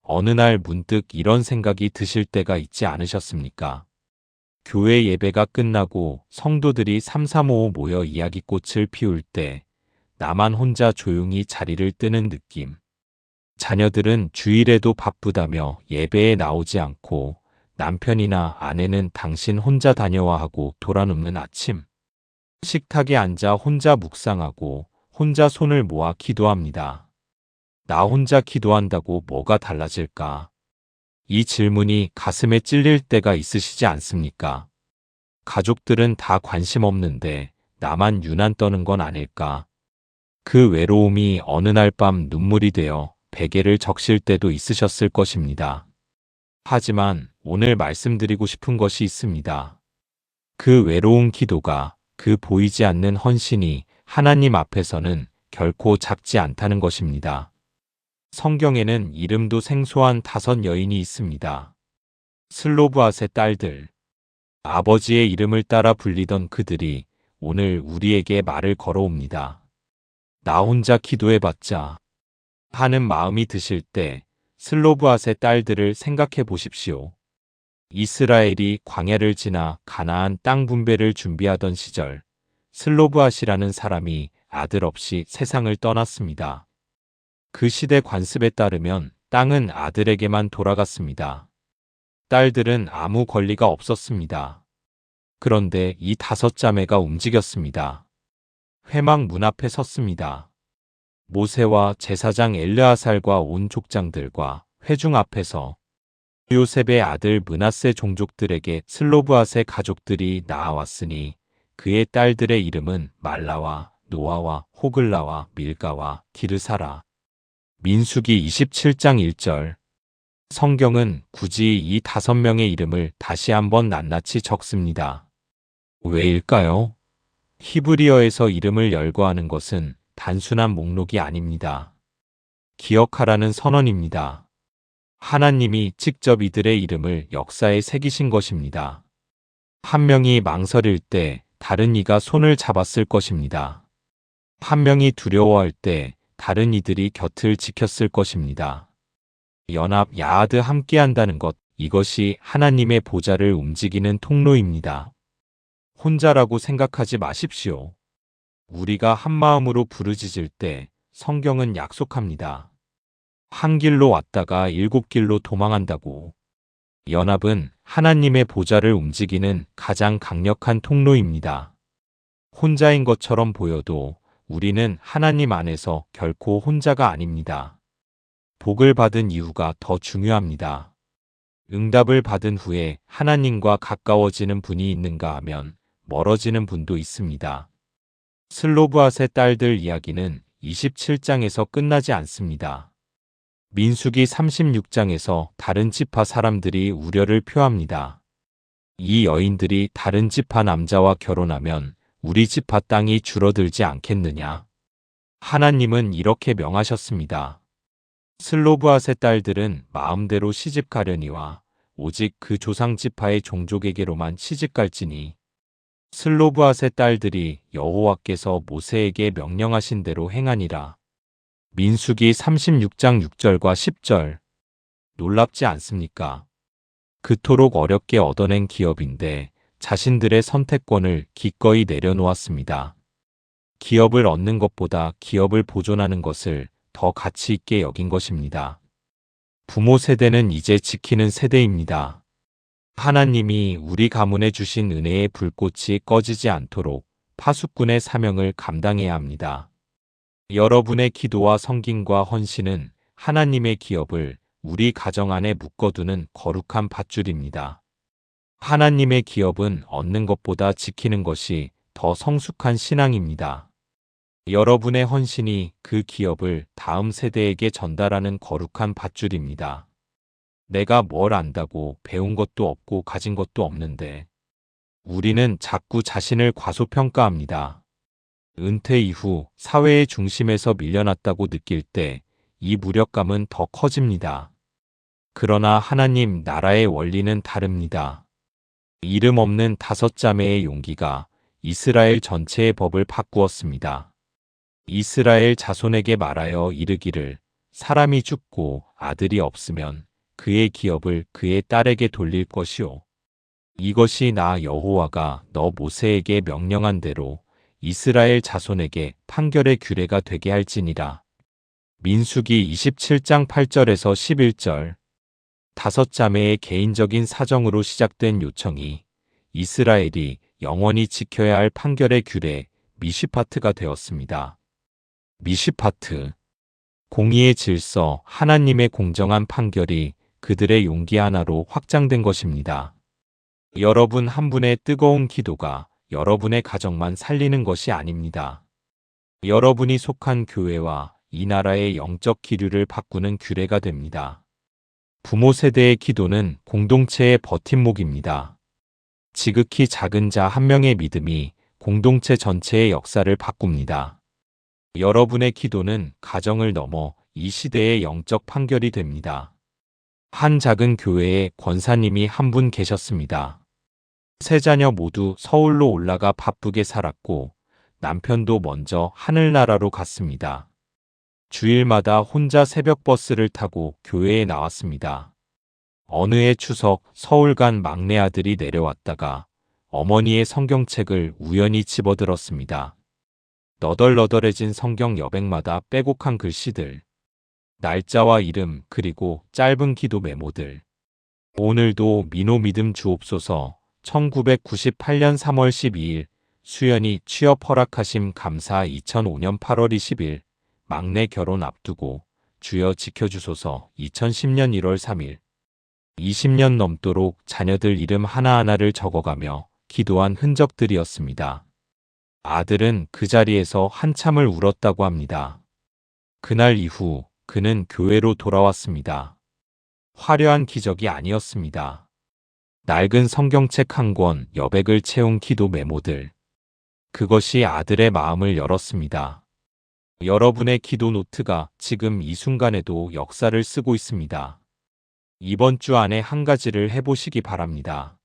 어느 날 문득 이런 생각이 드실 때가 있지 않으셨습니까? 교회 예배가 끝나고 성도들이 삼삼오오 모여 이야기꽃을 피울 때 나만 혼자 조용히 자리를 뜨는 느낌. 자녀들은 주일에도 바쁘다며 예배에 나오지 않고 남편이나 아내는 당신 혼자 다녀와 하고 돌아눕는 아침. 식탁에 앉아 혼자 묵상하고 혼자 손을 모아 기도합니다. 나 혼자 기도한다고 뭐가 달라질까? 이 질문이 가슴에 찔릴 때가 있으시지 않습니까? 가족들은 다 관심 없는데 나만 유난 떠는 건 아닐까? 그 외로움이 어느 날 밤 눈물이 되어 베개를 적실 때도 있으셨을 것입니다. 하지만 오늘 말씀드리고 싶은 것이 있습니다. 그 외로운 기도가, 그 보이지 않는 헌신이 하나님 앞에서는 결코 작지 않다는 것입니다. 성경에는 이름도 생소한 5 여인이 있습니다. 슬로브앗의 딸들. 아버지의 이름을 따라 불리던 그들이 오늘 우리에게 말을 걸어옵니다. 나 혼자 기도해봤자 하는 마음이 드실 때 슬로브앗의 딸들을 생각해 보십시오. 이스라엘이 광야를 지나 가나안 땅 분배를 준비하던 시절 슬로브앗이라는 사람이 아들 없이 세상을 떠났습니다. 그 시대 관습에 따르면 땅은 아들에게만 돌아갔습니다. 딸들은 아무 권리가 없었습니다. 그런데 이 5자매가 움직였습니다. 회막 문 앞에 섰습니다. 모세와 제사장 엘르아살과 온 족장들과 회중 앞에서 요셉의 아들 므낫세 종족들에게 슬로브앗의 가족들이 나아왔으니 그의 딸들의 이름은 말라와 노아와 호글라와 밀가와 기르사라. 민수기 27장 1절. 성경은 굳이 이 5명의 이름을 다시 한번 낱낱이 적습니다. 왜일까요? 히브리어에서 이름을 열거하는 것은 단순한 목록이 아닙니다. 기억하라는 선언입니다. 하나님이 직접 이들의 이름을 역사에 새기신 것입니다. 한 명이 망설일 때 다른 이가 손을 잡았을 것입니다. 한 명이 두려워할 때 다른 이들이 곁을 지켰을 것입니다. 연합 야하드 함께한다는 것, 이것이 하나님의 보좌를 움직이는 통로입니다. 혼자라고 생각하지 마십시오. 우리가 한 마음으로 부르짖을 때 성경은 약속합니다. 한 길로 왔다가 7길로 도망한다고. 연합은 하나님의 보좌를 움직이는 가장 강력한 통로입니다. 혼자인 것처럼 보여도 우리는 하나님 안에서 결코 혼자가 아닙니다. 복을 받은 이유가 더 중요합니다. 응답을 받은 후에 하나님과 가까워지는 분이 있는가 하면 멀어지는 분도 있습니다. 슬로브앗의 딸들 이야기는 27장에서 끝나지 않습니다. 민수기 36장에서 다른 지파 사람들이 우려를 표합니다. 이 여인들이 다른 지파 남자와 결혼하면 우리 지파 땅이 줄어들지 않겠느냐? 하나님은 이렇게 명하셨습니다. 슬로브앗의 딸들은 마음대로 시집가려니와 오직 그 조상 지파의 종족에게로만 시집갈지니 슬로브앗의 딸들이 여호와께서 모세에게 명령하신 대로 행하니라. 민수기 36장 6절과 10절. 놀랍지 않습니까? 그토록 어렵게 얻어낸 기업인데 자신들의 선택권을 기꺼이 내려놓았습니다. 기업을 얻는 것보다 기업을 보존하는 것을 더 가치 있게 여긴 것입니다. 부모 세대는 이제 지키는 세대입니다. 하나님이 우리 가문에 주신 은혜의 불꽃이 꺼지지 않도록 파수꾼의 사명을 감당해야 합니다. 여러분의 기도와 성김과 헌신은 하나님의 기업을 우리 가정 안에 묶어두는 거룩한 밧줄입니다. 하나님의 기업은 얻는 것보다 지키는 것이 더 성숙한 신앙입니다. 여러분의 헌신이 그 기업을 다음 세대에게 전달하는 거룩한 밧줄입니다. 내가 뭘 안다고 배운 것도 없고 가진 것도 없는데 우리는 자꾸 자신을 과소평가합니다. 은퇴 이후 사회의 중심에서 밀려났다고 느낄 때 이 무력감은 더 커집니다. 그러나 하나님 나라의 원리는 다릅니다. 이름 없는 5자매의 용기가 이스라엘 전체의 법을 바꾸었습니다. 이스라엘 자손에게 말하여 이르기를 사람이 죽고 아들이 없으면 그의 기업을 그의 딸에게 돌릴 것이요. 이것이 나 여호와가 너 모세에게 명령한 대로 이스라엘 자손에게 판결의 규례가 되게 할지니라. 민수기 27장 8절에서 11절. 다섯 자매의 개인적인 사정으로 시작된 요청이 이스라엘이 영원히 지켜야 할 판결의 규례 미시파트가 되었습니다. 미시파트. 공의의 질서, 하나님의 공정한 판결이 그들의 용기 하나로 확장된 것입니다. 여러분 한 분의 뜨거운 기도가 여러분의 가정만 살리는 것이 아닙니다. 여러분이 속한 교회와 이 나라의 영적 기류를 바꾸는 규례가 됩니다. 부모 세대의 기도는 공동체의 버팀목입니다. 지극히 작은 자 한 명의 믿음이 공동체 전체의 역사를 바꿉니다. 여러분의 기도는 가정을 넘어 이 시대의 영적 판결이 됩니다. 한 작은 교회에 권사님이 한 분 계셨습니다. 세 자녀 모두 서울로 올라가 바쁘게 살았고 남편도 먼저 하늘나라로 갔습니다. 주일마다 혼자 새벽 버스를 타고 교회에 나왔습니다. 어느 해 추석 서울 간 막내 아들이 내려왔다가 어머니의 성경책을 우연히 집어들었습니다. 너덜너덜해진 성경 여백마다 빼곡한 글씨들, 날짜와 이름 그리고 짧은 기도 메모들. 오늘도 민호 믿음 주옵소서. 1998년 3월 12일 수연이 취업 허락하심 감사 2005년 8월 20일 막내 결혼 앞두고 주여 지켜주소서 2010년 1월 3일 20년 넘도록 자녀들 이름 하나하나를 적어가며 기도한 흔적들이었습니다. 아들은 그 자리에서 한참을 울었다고 합니다. 그날 이후 그는 교회로 돌아왔습니다. 화려한 기적이 아니었습니다. 낡은 성경책 한 권, 여백을 채운 기도 메모들. 그것이 아들의 마음을 열었습니다. 여러분의 기도 노트가 지금 이 순간에도 역사를 쓰고 있습니다. 이번 주 안에 한 가지를 해보시기 바랍니다.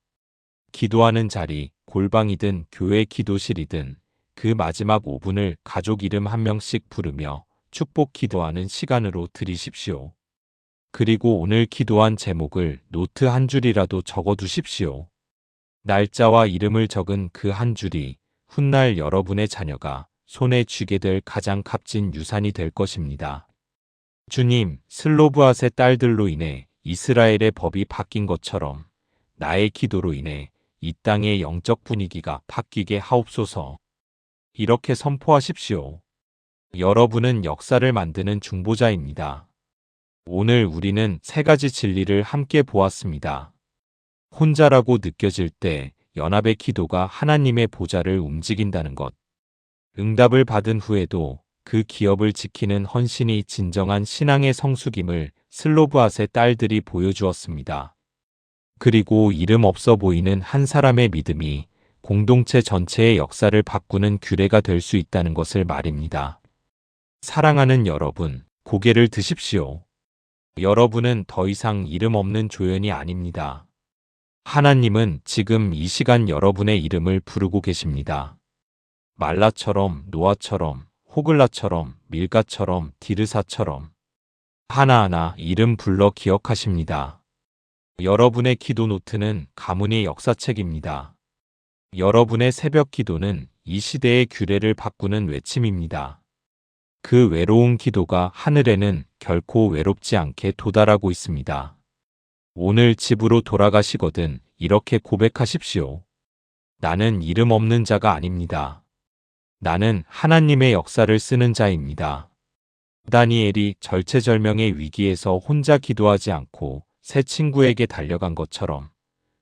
기도하는 자리, 골방이든 교회 기도실이든 그 마지막 5분을 가족 이름 한 명씩 부르며 축복 기도하는 시간으로 들이십시오. 그리고 오늘 기도한 제목을 노트 한 줄이라도 적어두십시오. 날짜와 이름을 적은 그 한 줄이 훗날 여러분의 자녀가 손에 쥐게 될 가장 값진 유산이 될 것입니다. 주님, 슬로브앗의 딸들로 인해 이스라엘의 법이 바뀐 것처럼 나의 기도로 인해 이 땅의 영적 분위기가 바뀌게 하옵소서. 이렇게 선포하십시오. 여러분은 역사를 만드는 중보자입니다. 오늘 우리는 세 가지 진리를 함께 보았습니다. 혼자라고 느껴질 때 연합의 기도가 하나님의 보좌를 움직인다는 것. 응답을 받은 후에도 그 기업을 지키는 헌신이 진정한 신앙의 성숙임을 슬로브앗의 딸들이 보여주었습니다. 그리고 이름 없어 보이는 한 사람의 믿음이 공동체 전체의 역사를 바꾸는 규례가 될 수 있다는 것을 말입니다. 사랑하는 여러분, 고개를 드십시오. 여러분은 더 이상 이름 없는 조연이 아닙니다. 하나님은 지금 이 시간 여러분의 이름을 부르고 계십니다. 말라처럼, 노아처럼, 호글라처럼, 밀가처럼, 디르사처럼 하나하나 이름 불러 기억하십니다. 여러분의 기도 노트는 가문의 역사책입니다. 여러분의 새벽 기도는 이 시대의 규례를 바꾸는 외침입니다. 그 외로운 기도가 하늘에는 결코 외롭지 않게 도달하고 있습니다. 오늘 집으로 돌아가시거든 이렇게 고백하십시오. 나는 이름 없는 자가 아닙니다. 나는 하나님의 역사를 쓰는 자입니다. 다니엘이 절체절명의 위기에서 혼자 기도하지 않고 새 친구에게 달려간 것처럼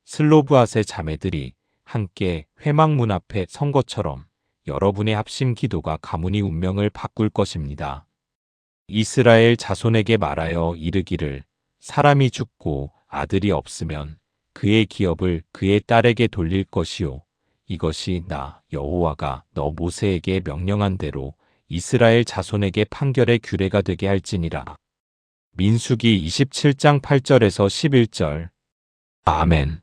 슬로브앗의 자매들이 함께 회막문 앞에 선 것처럼 여러분의 합심 기도가 가문의 운명을 바꿀 것입니다. 이스라엘 자손에게 말하여 이르기를 사람이 죽고 아들이 없으면 그의 기업을 그의 딸에게 돌릴 것이요. 이것이 나 여호와가 너 모세에게 명령한 대로 이스라엘 자손에게 판결의 규례가 되게 할지니라. 민수기 27장 8절에서 11절. 아멘.